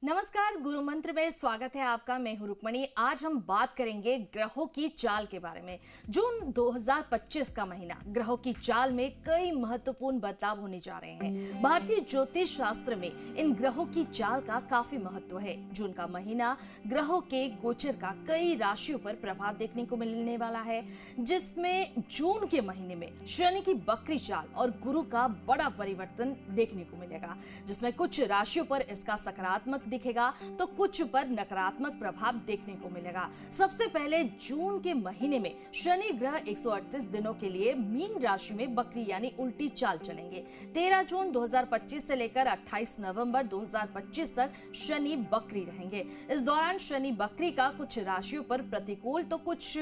नमस्कार, गुरु मंत्र में स्वागत है आपका। मैं हूं रुक्मणी। आज हम बात करेंगे ग्रहों की चाल के बारे में। जून 2025 का महीना, ग्रहों की चाल में कई महत्वपूर्ण बदलाव होने जा रहे हैं। भारतीय ज्योतिष शास्त्र में इन ग्रहों की चाल का काफी महत्व है। जून का महीना ग्रहों के गोचर का कई राशियों पर प्रभाव देखने को मिलने वाला है, जिसमें जून के महीने में शनि की बकरी चाल और गुरु का बड़ा परिवर्तन देखने को मिलेगा, जिसमें कुछ राशियों पर इसका सकारात्मक दिखेगा तो कुछ पर नकारात्मक प्रभाव देखने को मिलेगा। सबसे पहले जून के महीने में शनि ग्रह 138 दिनों के लिए मीन राशि में बकरी यानी उल्टी चाल चलेंगे। 13 जून 2025 से लेकर 28 नवंबर 2025 तक शनि बकरी रहेंगे। इस दौरान शनि बकरी का कुछ राशियों पर प्रतिकूल तो कुछ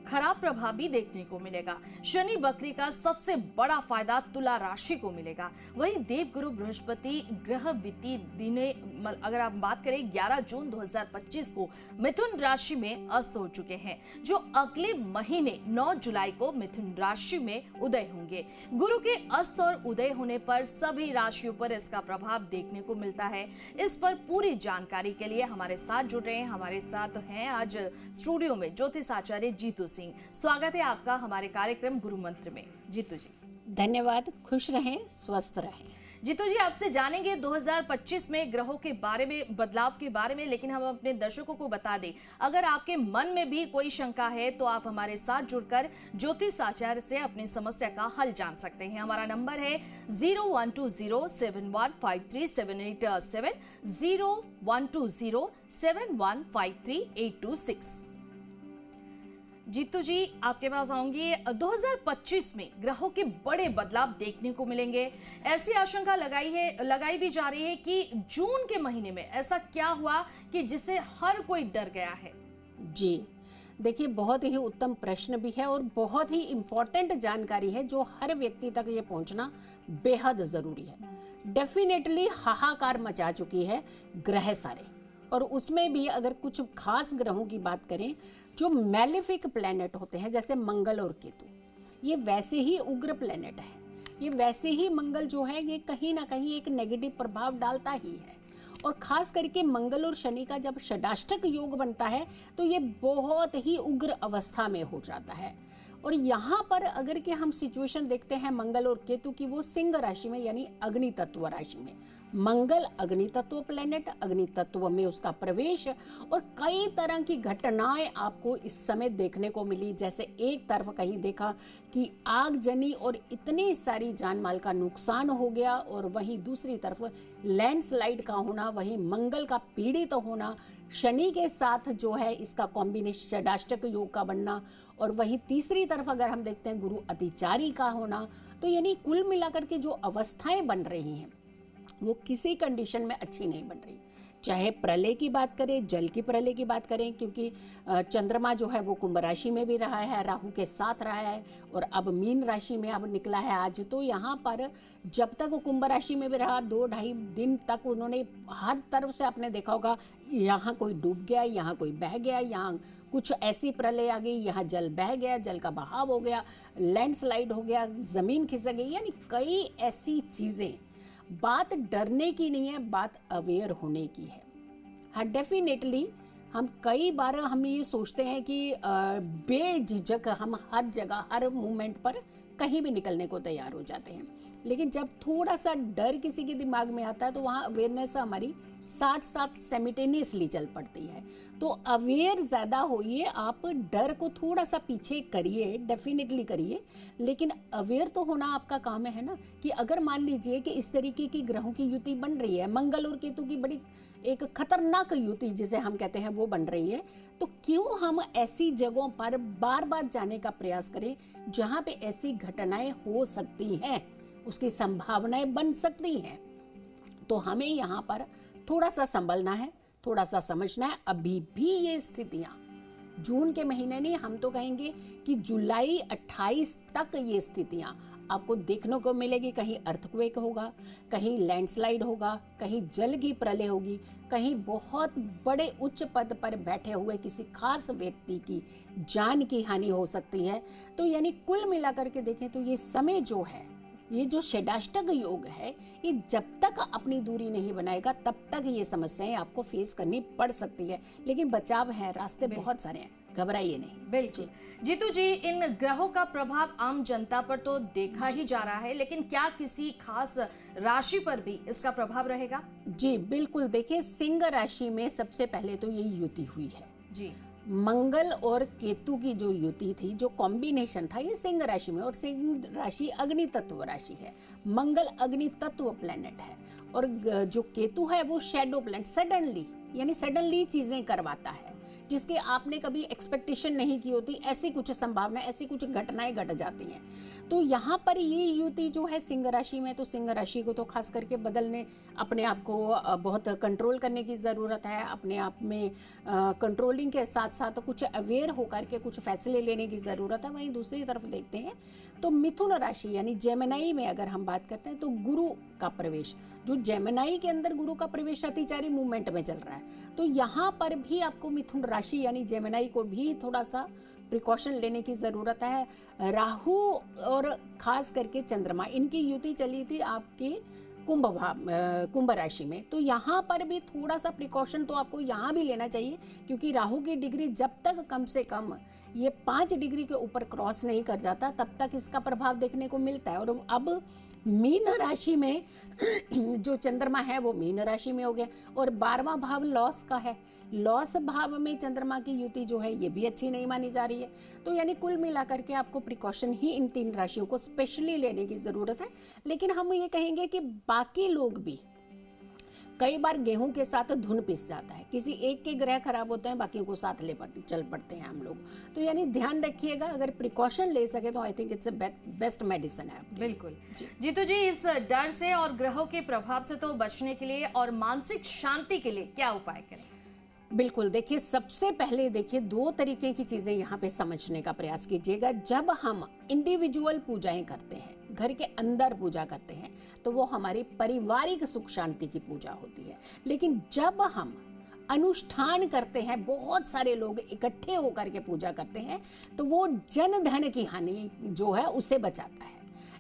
खराब प्रभाव भी देखने को मिलेगा। शनि बकरी का सबसे बड़ा फायदा तुला राशि को मिलेगा। वहीं देवगुरु बृहस्पति ग्रह वित्तीय दिने अगर आप बात करें 11 जून 2025 को मिथुन राशि में अस्त हो चुके हैं, जो अगले महीने 9 जुलाई को मिथुन राशि में उदय होंगे। गुरु के अस्त और उदय होने पर सभी राशियों पर इसका प्रभाव देखने को मिलता है। इस पर पूरी जानकारी के लिए हमारे साथ जुड़ रहे हैं, हमारे साथ हैं आज स्टूडियो में ज्योतिष आचार्य जीतू सिंह। स्वागत है आपका हमारे कार्यक्रम गुरु मंत्र में। जीतू जी धन्यवाद। खुश रहें, स्वस्थ रहें। जीतू जी, आपसे जानेंगे 2025 में ग्रहों के बारे में, बदलाव के बारे में, लेकिन हम अपने दर्शकों को बता दें, अगर आपके मन में भी कोई शंका है तो आप हमारे साथ जुड़कर ज्योतिष आचार्य से अपनी समस्या का हल जान सकते हैं। हमारा नंबर है 0120715378 0120715382 जीतू जी, आपके पास आऊंगी। 2025 में ग्रहों के बड़े बदलाव देखने को मिलेंगे। ऐसी आशंका लगाई भी जा रही है कि जून के महीने में ऐसा क्या हुआ कि जिसे हर कोई डर गया है। जी देखिए, बहुत ही उत्तम प्रश्न भी है और बहुत ही इम्पोर्टेंट जानकारी है जो हर व्यक्ति तक ये पहुंचना बेहद जरूरी है। डेफिनेटली हाहाकार मचा चुकी है ग्रह सारे, और उसमें भी अगर कुछ खास ग्रहों की बात करें जो मैलेफिक प्लैनेट होते हैं, जैसे मंगल और केतु, ये वैसे ही उग्र प्लैनेट है। ये वैसे ही मंगल जो है ये कहीं ना कहीं एक नेगेटिव प्रभाव डालता ही है, और खास करके मंगल और शनि का जब षडाष्टक योग बनता है तो ये बहुत ही उग्र अवस्था में हो जाता है। और यहाँ पर अगर के हम सिचुएशन देखते हैं मंगल और केतु की, वो सिंह राशि में यानी अग्नि तत्व राशि में। मंगल अग्नि तत्व प्लेनेट, अग्नि तत्व में उसका प्रवेश, और कई तरह की घटनाएं आपको इस समय देखने को मिली। जैसे एक तरफ कहीं देखा कि आगजनी और इतनी सारी जान माल का नुकसान हो गया, और वहीं दूसरी तरफ लैंडस्लाइड का होना, वहीं मंगल का पीड़ित होना, शनि के साथ जो है इसका कॉम्बिनेशन षडाष्टक योग का बनना, और वहीं तीसरी तरफ अगर हम देखते हैं गुरु अतिचारी का होना, तो यानी कुल मिलाकर के जो अवस्थाएं बन रही हैं वो किसी कंडीशन में अच्छी नहीं बन रही। चाहे प्रलय की बात करें, जल की प्रलय की बात करें, क्योंकि चंद्रमा जो है वो कुंभ राशि में भी रहा है, राहु के साथ रहा है, और अब मीन राशि में अब निकला है आज। तो यहाँ पर जब तक वो कुंभ राशि में भी रहा, 2-2.5 दिन तक उन्होंने हर तरफ से आपने देखा होगा, यहाँ कोई डूब गया, यहाँ कोई बह गया, यहाँ कुछ ऐसी प्रलय आ गई, यहाँ जल बह गया, जल का बहाव हो गया, लैंडस्लाइड हो गया, जमीन खिसक गई, यानी कई ऐसी चीजें। बात डरने की नहीं है, बात अवेयर होने की है। हाँ, डेफिनेटली हम कई बार हम ये सोचते हैं कि बेझिझक हम हर जगह हर मूवमेंट पर कहीं भी निकलने को तैयार हो जाते हैं, लेकिन जब थोड़ा सा डर किसी के दिमाग में आता है तो वहाँ अवेयरनेस हमारी साथ साइमल्टेनियसली चल पड़ती है। तो अवेयर ज़्यादा होइए, आप डर को थोड़ा सा पीछे करिए, डेफिनेटली करिए, लेकिन अवेयर तो होना आपका काम है ना। कि अगर मान लीजिए कि इस तरीके की ग्रहों की युति बन रही है, मंगल और केतु की बड़ी एक खतरनाक युति जिसे हम कहते हैं वो बन रही है, तो क्यों हम ऐसी जगहों पर बार बार जाने का प्रयास करें जहाँ पे ऐसी घटनाएं हो सकती हैं, उसकी संभावनाएं बन सकती हैं। तो हमें यहाँ पर थोड़ा सा संभलना है, थोड़ा सा समझना है। अभी भी ये स्थितियां जून के महीने नहीं, हम तो कहेंगे कि जुलाई 28 तक ये स्थितियां आपको देखने को मिलेगी। कहीं अर्थक्वेक होगा, कहीं लैंडस्लाइड होगा, कहीं जल की प्रलय होगी, कहीं बहुत बड़े उच्च पद पर बैठे हुए किसी खास व्यक्ति की जान की हानि हो सकती है। तो यानी कुल मिलाकर के देखें तो ये समय जो है ये जो षडाष्टक योग है, ये जब तक अपनी दूरी नहीं बनाएगा तब तक ये समस्याएं आपको फेस करनी पड़ सकती है, लेकिन बचाव है, रास्ते बहुत सारे हैं, घबराइए नहीं। बिल्कुल। जीतू जी, इन ग्रहों का प्रभाव आम जनता पर तो देखा ही जा रहा है, लेकिन क्या किसी खास राशि पर भी इसका प्रभाव रहेगा? जी बिल्कुल, देखिए सिंह राशि में सबसे पहले तो ये युति हुई है जी। मंगल और केतु की जो युति थी, जो कॉम्बिनेशन था, ये सिंह राशि में, और सिंह राशि अग्नि तत्व राशि है, मंगल अग्नि तत्व प्लेनेट है, और जो केतु है वो शैडो प्लेनेट, सडनली यानी सडनली चीजें करवाता है, जिसके आपने कभी एक्सपेक्टेशन नहीं की होती, ऐसी कुछ संभावना, ऐसी कुछ घटनाएं घट जाती हैं। तो यहाँ पर ये युति जो है सिंह राशि में, तो सिंह राशि को तो खास करके बदलने, अपने आप को बहुत कंट्रोल करने की ज़रूरत है, अपने आप में कंट्रोलिंग के साथ साथ कुछ अवेयर होकर के कुछ फैसले लेने की ज़रूरत है। वहीं दूसरी तरफ देखते हैं तो मिथुन राशि यानी जेमिनी में अगर हम बात करते हैं तो गुरु का प्रवेश, जो जेमिनी के अंदर गुरु का प्रवेश अतिचारी मूवमेंट में चल रहा है, तो यहाँ पर भी आपको मिथुन राशि यानी जेमिनी को भी थोड़ा सा प्रिकॉशन लेने की ज़रूरत है। राहु और खास करके चंद्रमा, इनकी युति चली थी आपकी कुंभ राशि में, तो यहाँ पर भी थोड़ा सा प्रिकॉशन तो आपको यहाँ भी लेना चाहिए, क्योंकि राहु की डिग्री जब तक कम से कम ये 5 डिग्री के ऊपर क्रॉस नहीं कर जाता तब तक इसका प्रभाव देखने को मिलता है। और अब मीन राशि में जो चंद्रमा है वो मीन राशि में हो गया, और 12वां भाव लॉस का है, लॉस भाव में चंद्रमा की युति जो है ये भी अच्छी नहीं मानी जा रही है। तो यानी कुल मिलाकर के आपको प्रिकॉशन ही इन 3 राशियों को स्पेशली लेने की जरूरत है। लेकिन हम ये कहेंगे कि बाकी लोग भी, कई बार गेहूं के साथ धुन पिस जाता है, किसी एक के ग्रह खराब होते हैं, बाकियों को साथ चल पड़ते हैं हम लोग। तो यानी ध्यान रखिएगा, अगर प्रिकॉशन ले सके तो I think it's best medicine है। बिल्कुल जीतू जी, इस डर से और ग्रहों के प्रभाव से तो बचने के लिए और मानसिक शांति के लिए क्या उपाय करें? बिल्कुल, देखिए सबसे पहले देखिए 2 तरीके की चीजें यहाँ पे समझने का प्रयास कीजिएगा। जब हम इंडिविजुअल पूजाएं करते हैं, घर के अंदर पूजा करते हैं, तो वो हमारी पारिवारिक सुख शांति की पूजा होती है। लेकिन जब हम अनुष्ठान करते हैं, बहुत सारे लोग इकट्ठे होकर के पूजा करते हैं, तो वो जन धन की हानि जो है उसे बचाता है।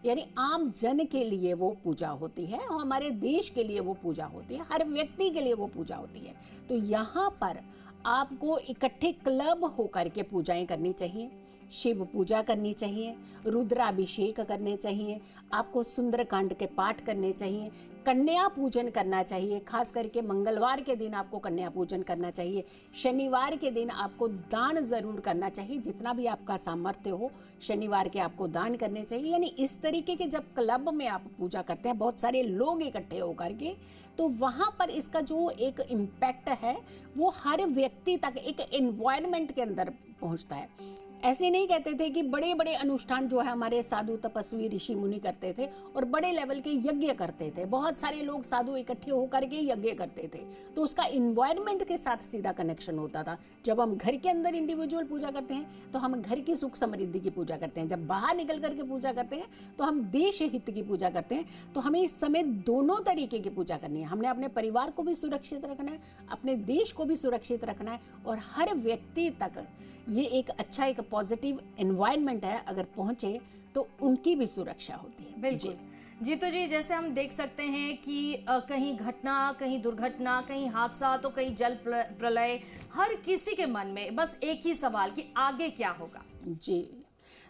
यानी आम जन के लिए वो पूजा होती है, और हमारे देश के लिए वो पूजा होती है, हर व्यक्ति के लिए वो पूजा होती है। तो यहाँ पर आपको इकट्ठे क्लब होकर के पूजाएं करनी चाहिए, शिव पूजा करनी चाहिए, रुद्राभिषेक करने चाहिए, आपको सुंदरकांड के पाठ करने चाहिए, कन्या पूजन करना चाहिए, खास करके मंगलवार के दिन आपको कन्या पूजन करना चाहिए, शनिवार के दिन आपको दान जरूर करना चाहिए, जितना भी आपका सामर्थ्य हो शनिवार के आपको दान करने चाहिए। यानी इस तरीके के जब क्लब में आप पूजा करते हैं, बहुत सारे लोग इकट्ठे होकर के, तो वहां पर इसका जो एक इम्पैक्ट है वो हर व्यक्ति तक एक एनवायरनमेंट के अंदर पहुंचता है। ऐसे नहीं कहते थे कि बड़े बड़े अनुष्ठान जो है हमारे साधु तपस्वी ऋषि मुनि करते थे और बड़े लेवल के यज्ञ करते थे, बहुत सारे लोग साधु इकट्ठे होकर के यज्ञ करते थे, तो उसका इन्वायरमेंट के साथ सीधा कनेक्शन होता था। जब हम घर के अंदर इंडिविजुअल पूजा करते हैं तो हम घर की सुख समृद्धि की पूजा करते हैं, जब बाहर निकल करके पूजा करते हैं तो हम देश हित की पूजा करते हैं। तो हमें इस समय दोनों तरीके की पूजा करनी है, हमने अपने परिवार को भी सुरक्षित रखना है, अपने देश को भी सुरक्षित रखना है, और हर व्यक्ति तक ये एक अच्छा एक पॉजिटिव एनवायरनमेंट है, अगर पहुंचे तो उनकी भी सुरक्षा होती है। बिल्कुल जीतू जी, जैसे हम देख सकते हैं कि कहीं घटना, कहीं दुर्घटना, कहीं हादसा, तो कहीं जल प्रलय, हर किसी के मन में बस एक ही सवाल कि आगे क्या होगा। जी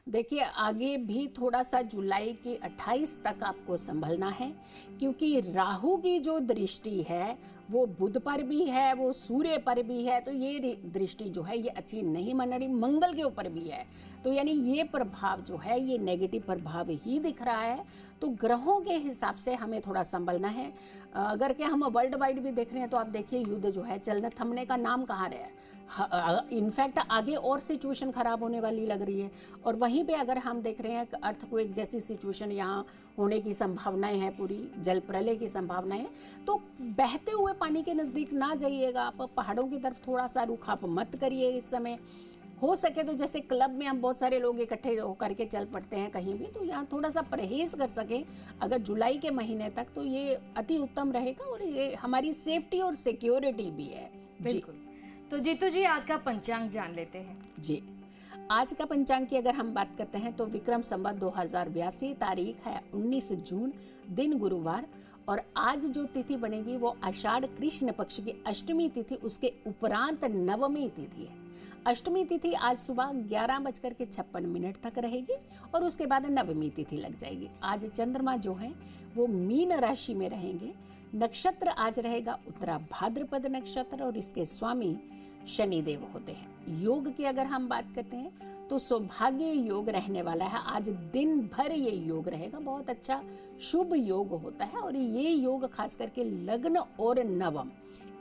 देखिए, आगे भी थोड़ा सा जुलाई के 28 तक आपको संभलना है, क्योंकि राहु की जो दृष्टि है वो बुध पर भी है, वो सूर्य पर भी है, तो ये दृष्टि जो है ये अच्छी नहीं मन रही, मंगल के ऊपर भी है, तो यानी ये प्रभाव जो है ये नेगेटिव प्रभाव ही दिख रहा है। तो ग्रहों के हिसाब से हमें थोड़ा संभलना है। अगर के हम वर्ल्ड वाइड भी देख रहे हैं तो आप देखिए युद्ध जो है चलने थमने का नाम कहाँ रहा है, इनफैक्ट आगे और सिचुएशन खराब होने वाली लग रही है। और वहीं पे अगर हम देख रहे हैं अर्थक्वेक जैसी सिचुएशन यहाँ होने की संभावनाएं हैं, पूरी जल प्रलय की संभावनाएं हैं, तो बहते हुए पानी के नज़दीक ना जाइएगा, आप पहाड़ों की तरफ थोड़ा सा रुख आप मत करिए इस समय। हो सके तो जैसे क्लब में हम बहुत सारे लोग इकट्ठे होकर के चल पड़ते हैं कहीं भी, तो यहाँ थोड़ा सा परहेज कर सके अगर जुलाई के महीने तक, तो ये अति उत्तम रहेगा, और ये हमारी सेफ्टी और सिक्योरिटी भी है। बिल्कुल। तो जीतू जी, आज का पंचांग जान लेते हैं। जी, आज का पंचांग की अगर हम बात करते हैं तो विक्रम संवत 2082, तारीख है 19 जून, दिन गुरुवार, और आज जो तिथि बनेगी वो आषाढ़ कृष्ण पक्ष की अष्टमी तिथि, उसके उपरांत नवमी तिथि है। अष्टमी तिथि आज सुबह 11:56 तक रहेगी और उसके बाद नवमी तिथि लग जाएगी। आज चंद्रमा जो है वो मीन राशि में रहेंगे। नक्षत्र आज रहेगा उत्तरा भाद्रपद नक्षत्र और इसके स्वामी शनिदेव होते हैं। योग की अगर हम बात करते हैं तो सौभाग्य योग रहने वाला है। आज दिन भर ये योग रहेगा, बहुत अच्छा शुभ योग होता है और ये योग खास करके लग्न और नवम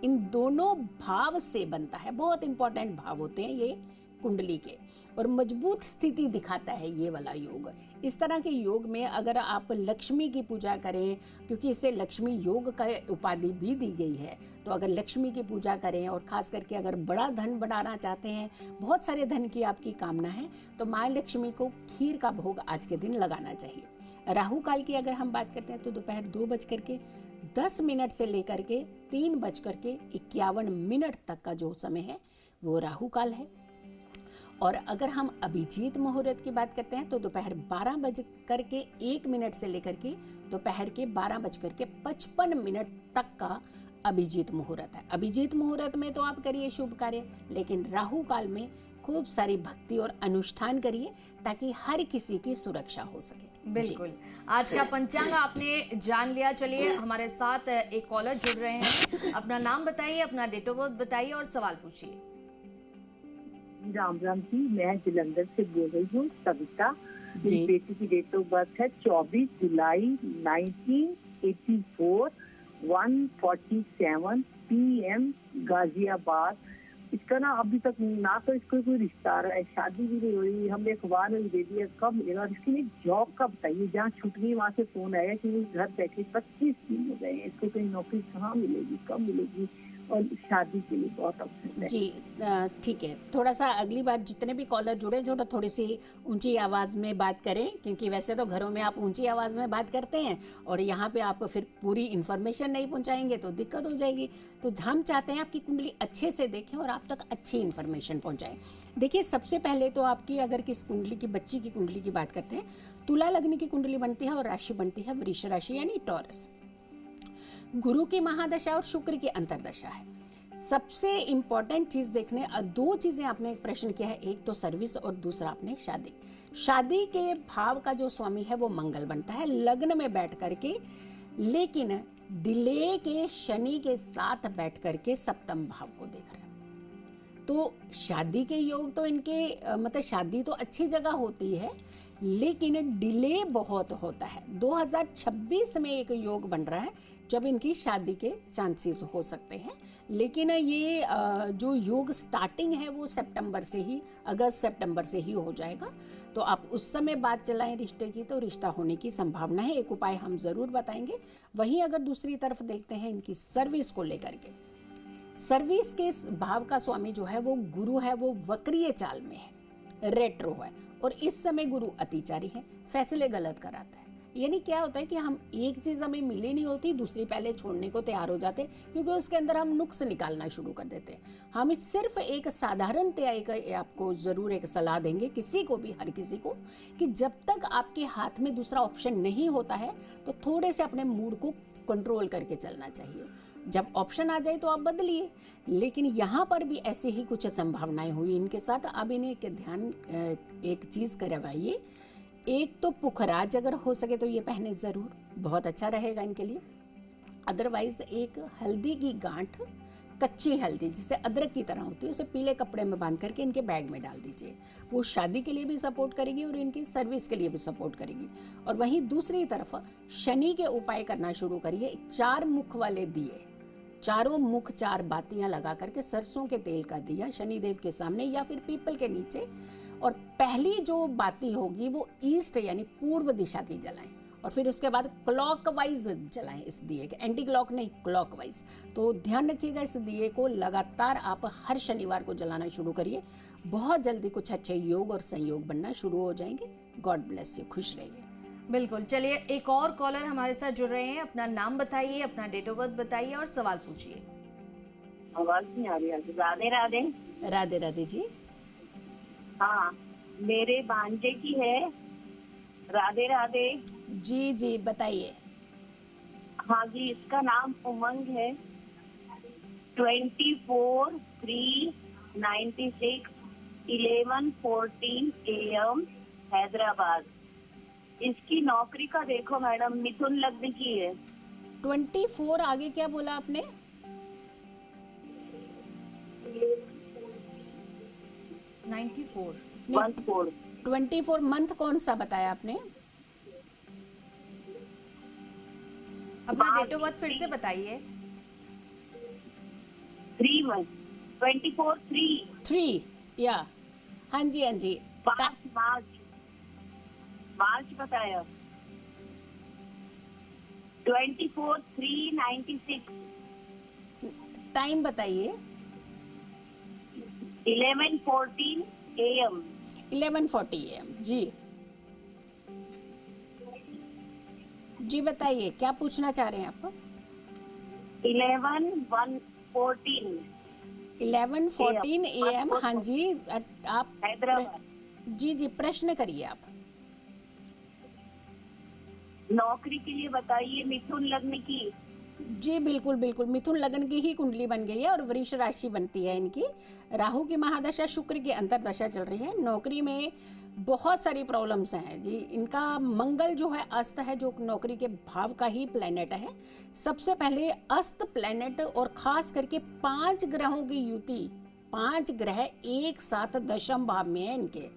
इन दोनों भाव से बनता है। बहुत इंपॉर्टेंट भाव होते हैं ये कुंडली के और मजबूत स्थिति दिखाता है ये वाला योग। इस तरह के योग में अगर आप लक्ष्मी की पूजा करें, क्योंकि इसे लक्ष्मी योग का उपाधि भी दी गई है, तो अगर लक्ष्मी की पूजा करें और खास करके अगर बड़ा धन बढ़ाना चाहते हैं, बहुत सारे धन की आपकी कामना है, तो माँ लक्ष्मी को खीर का भोग आज के दिन लगाना चाहिए। राहु काल की अगर हम बात करते हैं तो दोपहर 2:10 से लेकर के 3:51 तक का जो समय है वो राहु काल है। और अगर हम अभिजीत मुहूर्त की बात करते हैं तो दोपहर 12:01 से लेकर के दोपहर के 12:55 तक का अभिजीत मुहूर्त है। अभिजीत मुहूर्त में तो आप करिए शुभ कार्य, लेकिन राहु काल में खूब सारी भक्ति और अनुष्ठान करिए ताकि हर किसी की सुरक्षा हो सके। बिल्कुल, आज का पंचांग आपने जान लिया। चलिए हमारे साथ एक कॉलर जुड़ रहे हैं, अपना नाम बताइए, अपना डेट ऑफ बर्थ बताइए और सवाल पूछिए। राम राम जी, मैं जलंधर से बोल रही हूँ, सविता। मेरी बेटी की डेट ऑफ बर्थ है 24 जुलाई 1984, 1:47 PM, गाजियाबाद। इसका ना अभी तक ना तो इसको कोई रिश्ता आ रहा है, शादी भी नहीं हो रही, हमने अखबार में भी दे दिया, कब मिलेगा। और इसके लिए जॉब का बताइए, जहाँ छूट गई वहाँ से फोन आया कि घर बैठे 25 दिन हो गए, इसको कहीं नौकरी कहाँ मिलेगी, कब मिलेगी, और शादी के लिए बहुत अवसर है। जी ठीक है, थोड़ा सा अगली बार जितने भी कॉलर जुड़े थोड़ी सी ऊंची आवाज़ में बात करें, क्योंकि वैसे तो घरों में आप ऊंची आवाज़ में बात करते हैं और यहाँ पे आपको फिर पूरी इन्फॉर्मेशन नहीं पहुँचाएंगे तो दिक्कत हो जाएगी। तो हम चाहते हैं आपकी कुंडली अच्छे से देखें और आप तक अच्छी इन्फॉर्मेशन पहुँचाएं। देखिए, सबसे पहले तो आपकी अगर किस कुंडली की, बच्ची की कुंडली की बात करते हैं, तुला लग्न की कुंडली बनती है और राशि बनती है वृष राशि यानी टॉरस। गुरु की महादशा और शुक्र की अंतरदशा है। सबसे इंपॉर्टेंट चीज देखने, दो चीजें आपने एक प्रश्न किया है, एक तो सर्विस और दूसरा आपने शादी। शादी के भाव का जो स्वामी है वो मंगल बनता है लग्न में बैठ करके, लेकिन डिले के शनि के साथ बैठ करके सप्तम भाव को देख रहे हैं। तो शादी के योग तो इनके मतलब शादी तो अच्छी जगह होती है, लेकिन डिले बहुत होता है। 2026 में एक योग बन रहा है जब इनकी शादी के चांसेस हो सकते हैं, लेकिन ये जो योग स्टार्टिंग है वो सितंबर से ही, अगस्त सितंबर से ही हो जाएगा। तो आप उस समय बात चलाएं रिश्ते की तो रिश्ता होने की संभावना है। एक उपाय हम जरूर बताएंगे। वहीं अगर दूसरी तरफ देखते हैं इनकी सर्विस को लेकर के, सर्विस के भाव का स्वामी जो है वो गुरु है, वो वक्रीय चाल में है, रेट्रो है, और इस समय गुरु अतिचारी है, फैसले गलत कराता है। यानी क्या होता है कि हम एक चीज हमें मिली नहीं होती, दूसरी पहले छोड़ने को तैयार हो जाते, क्योंकि उसके अंदर हम नुक्स निकालना शुरू कर देते हैं। हम सिर्फ एक साधारण आपको जरूर एक सलाह देंगे, किसी को भी, हर किसी को, कि जब तक आपके हाथ में दूसरा ऑप्शन नहीं होता है तो थोड़े से अपने मूड को कंट्रोल करके चलना चाहिए। जब ऑप्शन आ जाए तो आप बदलिए, लेकिन यहाँ पर भी ऐसी ही कुछ संभावनाएं हुई इनके साथ। अब इन्हें एक चीज करवाइए, एक तो पुखराज अगर हो सके तो ये पहने जरूर, बहुत अच्छा रहेगा इनके लिए। अदरवाइज एक हल्दी की गांठ, कच्ची हल्दी जिसे अदरक की तरह होती है, उसे पीले कपड़े में बांध करके इनके बैग में डाल दीजिए। वो शादी के लिए भी सपोर्ट करेगी और इनकी सर्विस के लिए भी सपोर्ट करेगी। और वहीं दूसरी तरफ शनि के उपाय करना शुरू करिए। 4 मुख वाले दिए, चारों मुख 4 बातियां लगा करके सरसों के तेल का दिया शनिदेव के सामने या फिर पीपल के नीचे, और पहली जो बाती होगी वो ईस्ट यानी पूर्व दिशा की जलाएं, और फिर उसके बाद क्लॉकवाइज जलाएं इस दिए के, एंटी क्लॉक नहीं, क्लॉकवाइज। तो ध्यान रखिएगा, इस दिए को लगातार आप हर शनिवार को जलाना शुरू करिए। बहुत जल्दी कुछ अच्छे योग और संयोग बनना शुरू हो जाएंगे। गॉड ब्लेस यू, खुश रहिए। बिल्कुल, चलिए एक और कॉलर हमारे साथ जुड़ रहे हैं, अपना नाम बताइए, अपना डेट ऑफ बर्थ बताइए और सवाल पूछिए। आवाज नहीं आ रही है। राधे राधे। राधे राधे जी। हाँ, मेरे भांजे की है। राधे राधे। जी जी बताइए। हाँ जी, इसका नाम उमंग है। 24/3/96 11:14 AM हैदराबाद। इसकी नौकरी का देखो मैडम, मिथुन लग्न की है। 24 आगे क्या बोला आपने? 94। 14 24 मंथ कौन सा बताया आपने? अपना डेट ऑफ बर्थ फिर से बताइए। 24/3 3 या हाँ जी हाँ जी। मार्च बताया। 24/3/96 टाइम बताइए। 11:14 AM। 11:40 AM। जी जी बताइए क्या पूछना चाह रहे हैं आप? 11:14 11:14 AM। हाँ जी आप हैदराबाद। जी जी प्रश्न करिए आप। नौकरी के लिए बताइए, मिथुन लग्न की। जी बिल्कुल बिल्कुल, मिथुन लगन की ही कुंडली बन गई है और वृष राशि बनती है इनकी। राहु की महादशा, शुक्र की अंतरदशा चल रही है। नौकरी में बहुत सारी प्रॉब्लम्स हैं जी। इनका मंगल जो है अस्त है, जो नौकरी के भाव का ही प्लेनेट है। सबसे पहले अस्त प्लेनेट और खास करके 5 ग्रहों की युति, 5 ग्रह एक साथ दशम भाव में है इनके।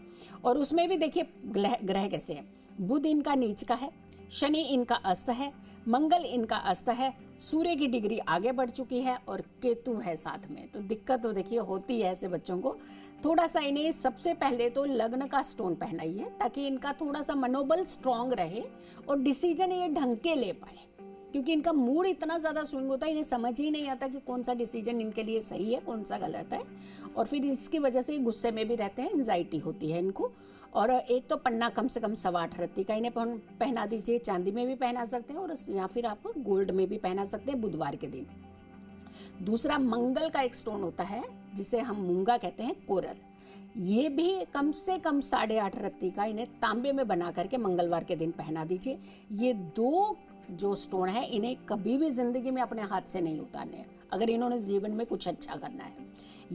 और उसमें भी देखिए ग्रह कैसे हैं। बुध इनका नीच का है, शनि इनका अस्त है, मंगल इनका अस्त है, सूर्य की डिग्री आगे बढ़ चुकी है और केतु है साथ में। तो दिक्कत तो देखिए होती है ऐसे बच्चों को। थोड़ा सा इन्हें सबसे पहले तो लग्न का स्टोन पहनाइए ताकि इनका थोड़ा सा मनोबल स्ट्रांग रहे और डिसीजन ये ढंग के ले पाए, क्योंकि इनका मूड इतना ज़्यादा स्विंग होता है, इन्हें समझ ही नहीं आता कि कौन सा डिसीजन इनके लिए सही है, कौन सा गलत है। और फिर इसकी वजह से गुस्से में भी रहते हैं, एंजाइटी होती है इनको। और एक तो पन्ना कम से कम 8.25 रत्ती का इन्हें पहना दीजिए। चांदी में भी पहना सकते हैं और या फिर आप गोल्ड में भी पहना सकते हैं बुधवार के दिन। दूसरा मंगल का एक स्टोन होता है जिसे हम मूंगा कहते हैं, कोरल। ये भी कम से कम 8.5 रत्ती का इन्हें तांबे में बना करके मंगलवार के दिन पहना दीजिए। ये 2 जो स्टोन है इन्हें कभी भी जिंदगी में अपने हाथ से नहीं उतारने हैं अगर इन्होंने जीवन में कुछ अच्छा करना है।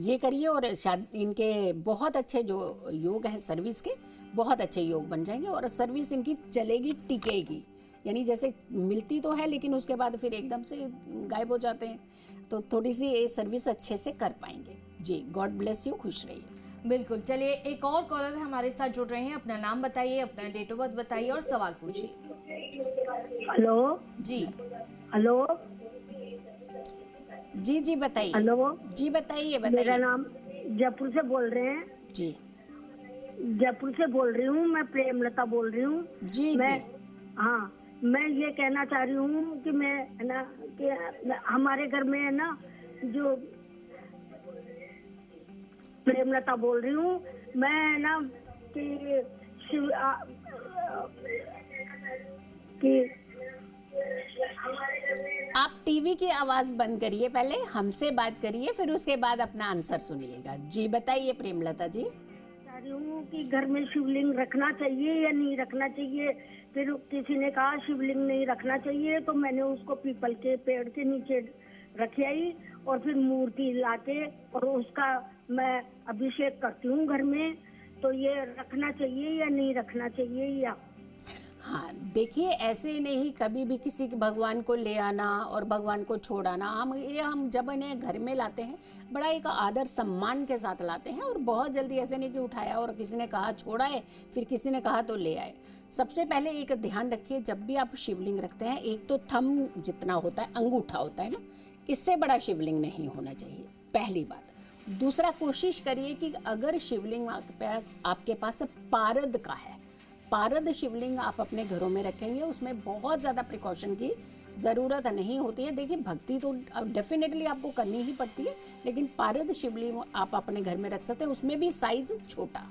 ये करिए और शायद इनके बहुत अच्छे जो योग है सर्विस के, बहुत अच्छे योग बन जाएंगे और सर्विस इनकी चलेगी, टिकेगी। यानी जैसे मिलती तो है लेकिन उसके बाद फिर एकदम से गायब हो जाते हैं, तो थोड़ी सी ये सर्विस अच्छे से कर पाएंगे। जी गॉड ब्लेस यू, खुश रहिए। बिल्कुल। चलिए एक और कॉलर हमारे साथ जुड़ रहे हैं। अपना नाम बताइए, अपना डेट ऑफ बर्थ बताइए और सवाल पूछिए। हेलो जी हेलो जी जी बताइए। हेलो जी बताइए मेरा बताइए। नाम जयपुर से बोल रहे हैं। जी जयपुर से बोल रही हूँ, मैं प्रेमलता बोल रही हूँ। जी मैं जी हाँ, मैं ये कहना चाह रही हूँ कि मैं है ना कि हमारे घर में है ना, जो प्रेमलता बोल रही हूँ मैं, है ना कि आप टीवी की आवाज बंद करिए, पहले हमसे बात करिए, फिर उसके बाद अपना आंसर सुनिएगा। जी बताइए प्रेमलता जी। चाह रही हूँ कि घर में शिवलिंग रखना चाहिए या नहीं रखना चाहिए। फिर किसी ने कहा शिवलिंग नहीं रखना चाहिए, तो मैंने उसको पीपल के पेड़ के नीचे रखी आई और फिर मूर्ति लाके और उसका मैं अभिषेक करती हूँ घर में। तो ये रखना चाहिए या नहीं रखना चाहिए? या हाँ देखिए, ऐसे नहीं कभी भी किसी के भगवान को ले आना और भगवान को छोड़ आना। हम जब इन्हें घर में लाते हैं बड़ा एक आदर सम्मान के साथ लाते हैं और बहुत जल्दी ऐसे नहीं कि उठाया और किसी ने कहा छोड़ा है, फिर किसी ने कहा तो ले आए। सबसे पहले एक ध्यान रखिए, जब भी आप शिवलिंग रखते हैं, एक तो थंब जितना होता है, अंगूठा होता है ना, इससे बड़ा शिवलिंग नहीं होना चाहिए, पहली बात। दूसरा, कोशिश करिए कि अगर शिवलिंग आपके पास पारद का है, पारद शिवलिंग आप अपने घरों में रखेंगे, उसमें बहुत ज़्यादा प्रिकॉशन की ज़रूरत नहीं होती है। देखिए भक्ति तो डेफिनेटली आपको करनी ही पड़ती है, लेकिन पारद शिवलिंग आप अपने घर में रख सकते हैं, उसमें भी साइज छोटा।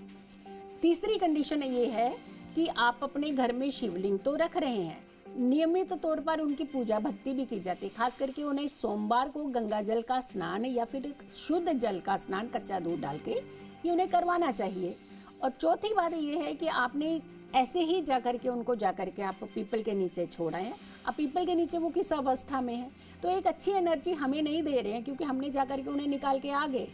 तीसरी कंडीशन ये है कि आप अपने घर में शिवलिंग तो रख रहे हैं, नियमित तौर पर उनकी पूजा भक्ति भी की जाती है। खास करके उन्हें सोमवार को गंगा जल का स्नान या फिर शुद्ध जल का स्नान कच्चा दूध डाल के ये उन्हें करवाना चाहिए। और चौथी बात ये है कि आपने ऐसे ही जाकर के उनको जाकर के आप पीपल के नीचे छोड़ा है। अब पीपल के नीचे वो किस अवस्था में है, तो एक अच्छी एनर्जी हमें नहीं दे रहे हैं, क्योंकि हमने जाकर के उन्हें निकाल के आ गए।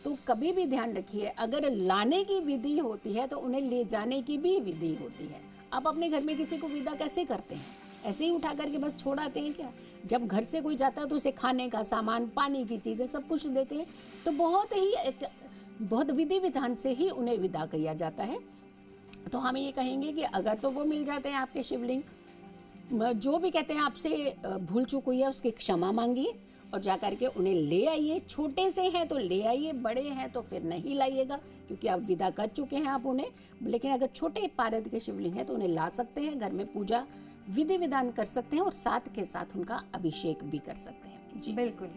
तो कभी भी ध्यान रखिए, अगर लाने की विधि होती है तो उन्हें ले जाने की भी विधि होती है। आप अपने घर में किसी को विदा कैसे करते हैं? ऐसे ही उठा करके बस छोड़ आते हैं क्या? जब घर से कोई जाता है तो उसे खाने का सामान, पानी की चीज़ें सब कुछ देते हैं। तो बहुत विधि विधान से ही उन्हें विदा किया जाता है। तो हम ये कहेंगे कि अगर तो वो मिल जाते हैं आपके शिवलिंग, जो भी कहते हैं आपसे भूल चूक हुई है उसकी क्षमा मांगिए और जाकर के उन्हें ले आइए। छोटे से हैं तो ले आइए, बड़े हैं तो फिर नहीं लाइएगा, क्योंकि आप विदा कर चुके हैं आप उन्हें। लेकिन अगर छोटे पारद के शिवलिंग हैं तो उन्हें ला सकते हैं, घर में पूजा विधि विधान कर सकते हैं और साथ के साथ उनका अभिषेक भी कर सकते हैं। जी बिल्कुल।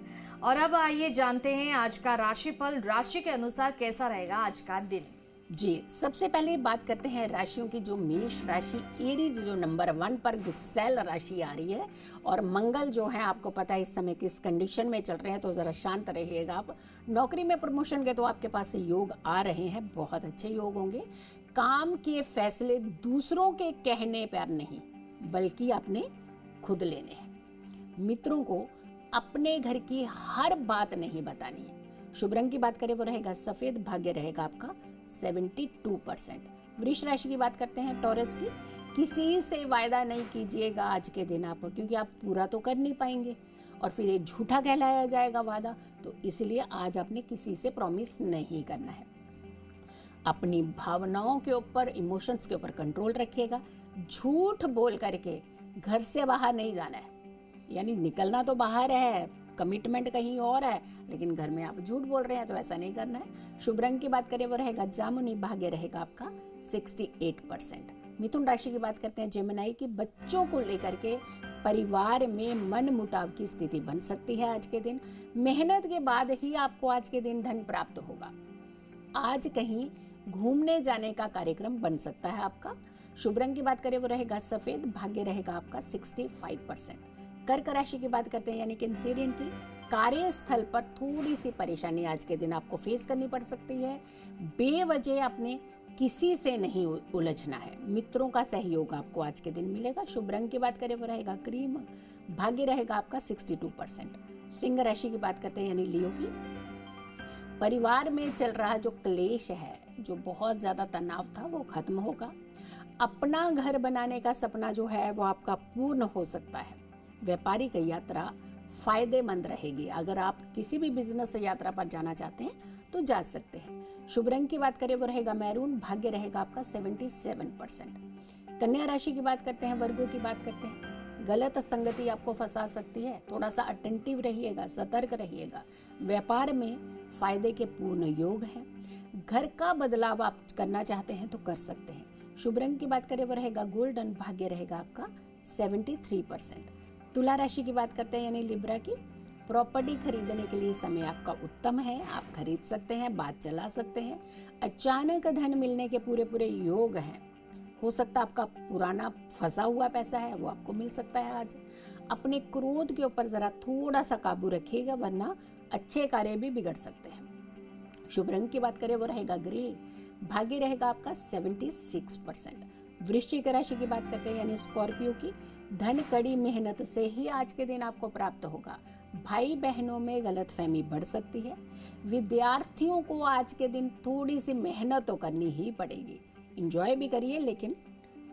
और अब आइए जानते हैं आज का राशिफल, राशि के अनुसार कैसा रहेगा आज का दिन। जी, सबसे पहले बात करते हैं राशियों की। जो मेष राशि एरीज जो नंबर 1 पर गुस्सैल राशि आ रही है, और मंगल जो है आपको पता है इस समय किस कंडीशन में चल रहे हैं, तो ज़रा शांत रहिएगा आप। नौकरी में प्रमोशन के तो आपके पास से योग आ रहे हैं, बहुत अच्छे योग होंगे। काम के फैसले दूसरों के कहने पर नहीं बल्कि आपने खुद लेने हैं। मित्रों को अपने घर की हर बात नहीं बतानी है। शुभ रंग की बात करें वो रहेगा सफेद, भाग्य रहेगा आपका 72%। वृष राशि की बात करते हैं टॉरस की। किसी से वायदा नहीं कीजिएगा आज के दिन आप, क्योंकि आप पूरा तो कर नहीं पाएंगे और फिर ये झूठा कहलाया जाएगा वादा। तो इसलिए आज आपने किसी से प्रॉमिस नहीं करना है। अपनी भावनाओं के ऊपर, इमोशंस के ऊपर कंट्रोल रखिएगा। झूठ बोल करके घर से बाहर नहीं जाना है, यानी निकलना तो बाहर है, कमिटमेंट कहीं और है, लेकिन घर में आप झूठ बोल रहे हैं, तो ऐसा नहीं करना है। शुभ रंग की बात करें वो रहेगा जामुनी, भाग्य रहेगा आपका 68%। मिथुन राशि की बात करते हैं जेमिनी की। बच्चों को लेकर के परिवार में मन मुटाव की स्थिति बन सकती है आज के दिन। मेहनत के बाद ही आपको आज के दिन धन प्राप्त होगा। आज कहीं घूमने जाने का कार्यक्रम बन सकता है आपका। शुभ रंग की बात करें वो रहेगा सफेद, भाग्य रहेगा आपका 65%। कर्क राशि की बात करते हैं यानी कैंसेरियन की। कार्यस्थल पर थोड़ी सी परेशानी आज के दिन आपको फेस करनी पड़ सकती है। बेवजह अपने किसी से नहीं उलझना है। मित्रों का सहयोग आपको आज के दिन मिलेगा। शुभ रंग की बात करें वो रहेगा क्रीम, भाग्य रहेगा आपका 62%। सिंह राशि की बात करते हैं यानी लियो की। परिवार में चल रहा जो क्लेश है, जो बहुत ज्यादा तनाव था, वो खत्म होगा। अपना घर बनाने का सपना जो है वो आपका पूर्ण हो सकता है। व्यापारिक यात्रा फायदेमंद रहेगी। अगर आप किसी भी बिजनेस यात्रा पर जाना चाहते हैं तो जा सकते हैं। शुभ रंग की बात करें वो रहेगा मैरून, भाग्य रहेगा आपका 77%। कन्या राशि की बात करते हैं, वर्गों की बात करते हैं। गलत संगति आपको फंसा सकती है, थोड़ा सा अटेंटिव रहिएगा, सतर्क रहिएगा। व्यापार में फायदे के पूर्ण योग हैं। घर का बदलाव आप करना चाहते हैं तो कर सकते हैं। शुभ रंग की बात करें वो रहेगा गोल्डन, भाग्य रहेगा आपका 73%। तुला राशि की बात करते हैं यानी लिब्रा की। प्रॉपर्टी खरीदने के लिए समय आपका उत्तम है, आप खरीद सकते हैं, बात चला सकते हैं। अचानक धन मिलने के पूरे योग हैं। हो सकता है आपका पुराना फंसा हुआ पैसा है वो आपको मिल सकता है आज। अपने क्रोध के ऊपर जरा थोड़ा सा काबू रखिएगा, वरना अच्छे कार्य भी बिगड़ सकते हैं। शुभ रंग की बात करें वो रहेगा ग्रे, भाग्य रहेगा आपका 76%। वृश्चिक राशि की बात करते हैं यानी स्कॉर्पियो की। धन कड़ी मेहनत से ही आज के दिन आपको प्राप्त होगा। भाई बहनों में गलतफहमी बढ़ सकती है। विद्यार्थियों को आज के दिन थोड़ी सी मेहनत तो करनी ही पड़ेगी। एंजॉय भी करिए, लेकिन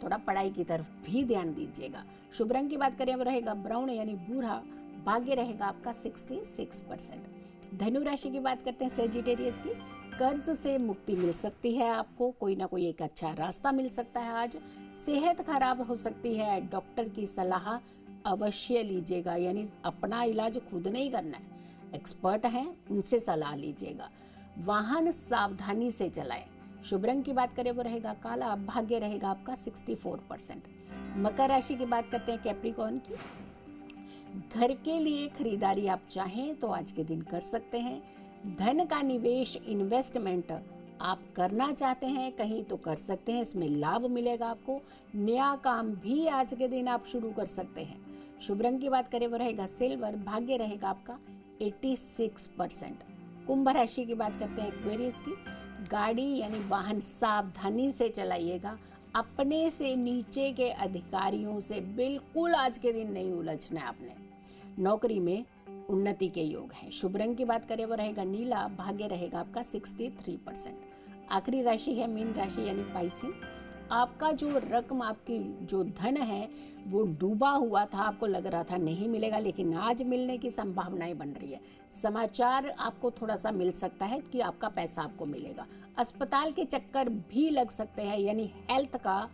थोड़ा पढ़ाई की तरफ भी ध्यान दीजिएगा। शुभ रंग की बात करें वो रहेगा ब्राउन यानी भूरा, भाग्य रहेगा आपका 66%। धनु राशि की बात करते हैं सेजिटेरियस की। कर्ज से मुक्ति मिल सकती है आपको, कोई ना कोई एक अच्छा रास्ता मिल सकता है आज। सेहत खराब हो सकती है, डॉक्टर की सलाह अवश्य लीजिएगा, यानी अपना इलाज खुद नहीं करना है, एक्सपर्ट हैं उनसे सलाह लीजिएगा। वाहन सावधानी से चलाएं। शुभ रंग की बात करें वो रहेगा काला, भाग्य रहेगा आपका 64%। मकर राशि की बात करते हैं कैप्रिकॉर्न की। घर के लिए खरीदारी आप चाहें तो आज के दिन कर सकते हैं। धन का निवेश, इन्वेस्टमेंट आप करना चाहते हैं कहीं तो कर सकते हैं, इसमें लाभ मिलेगा आपको। नया काम भी आज के दिन आप शुरू कर सकते हैं। शुभ रंग की बात करें वो रहेगा सिल्वर, भाग्य रहेगा आपका 86%। कुंभ राशि की बात करते हैं एक्वेरियस की। गाड़ी यानी वाहन सावधानी से चलाइएगा। अपने से नीचे के अधिकारियों से बिल्कुल आज के दिन नहीं उलझना है आपने। नौकरी में उन्नति के योग हैं। शुभ रंग की बात करें वो रहेगा नीला। भाग्य रहेगा आपका 63%। आखिरी राशि है मीन राशि यानी पाइसी। आपका जो रकम, आपकी जो धन है वो डूबा हुआ था, आपको लग रहा था नहीं मिलेगा, लेकिन आज मिलने की संभावनाएं बन रही है। समाचार आपको थोड़ा सा मिल सकता है कि आपका पैसा आपको मिलेगा। अस्पताल के चक्कर भी लग सकते हैं, यानी हेल्थ का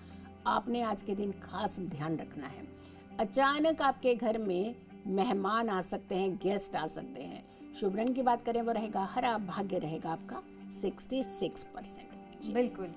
आपने आज के दिन खास ध्यान रखना है। अचानक आपके घर में मेहमान आ सकते हैं, गेस्ट आ सकते हैं। शुभ रंग की बात करें वो रहेगा हरा। भाग्य रहेगा आपका 66%। बिल्कुल।